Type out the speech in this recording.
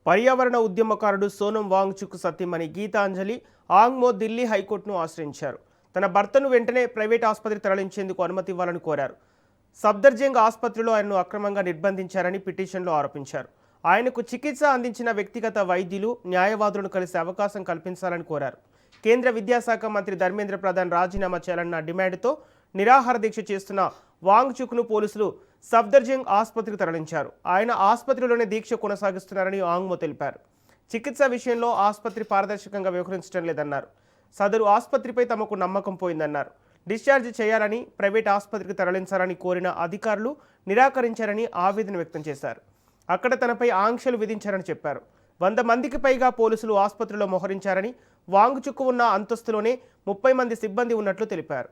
పర్యావరణ ఉద్యమకారుడు సోనం వాంగ్చుక్ సతీమణి గీతాంజలి ఆంగ్మో ఢిల్లీ హైకోర్టును ఆశ్రయించారు. తన భర్తను వెంటనే ప్రైవేట్ ఆసుపత్రికి తరలించేందుకు అనుమతి ఇవ్వాలని కోరారు. సఫ్దర్జంగ్ ఆసుపత్రిలో ఆయనను అక్రమంగా నిర్బంధించారని పిటిషన్లో ఆరోపించారు. ఆయనకు చికిత్స అందించిన వ్యక్తిగత వైద్యులు, న్యాయవాదులను కలిసే అవకాశం కల్పించాలని కోరారు. కేంద్ర విద్యాశాఖ మంత్రి ధర్మేంద్ర ప్రధాన్ రాజీనామా చేయాలన్న డిమాండ్తో నిరాహార దీక్ష చేస్తున్న వాంగ్చుక్ను పోలీసులు సఫ్దర్జంగ్ ఆసుపత్రికి తరలించారు. ఆయన ఆసుపత్రిలోనే దీక్ష కొనసాగిస్తున్నారని ఆంగ్మో తెలిపారు. చికిత్స విషయంలో ఆసుపత్రి పారదర్శకంగా వ్యవహరించడం లేదన్నారు. సదరు ఆసుపత్రిపై తమకు నమ్మకం పోయిందన్నారు. డిశ్చార్జ్ చేయాలని, ప్రైవేట్ ఆసుపత్రికి తరలించాలని కోరిన అధికారులు నిరాకరించారని ఆవేదన వ్యక్తం చేశారు. అక్కడ తనపై ఆంక్షలు విధించారని చెప్పారు. 100 మందికి పైగా పోలీసులు ఆసుపత్రిలో మోహరించారని, వాంగ్చుక్ ఉన్న అంతస్తులోనే 30 మంది సిబ్బంది ఉన్నట్లు తెలిపారు.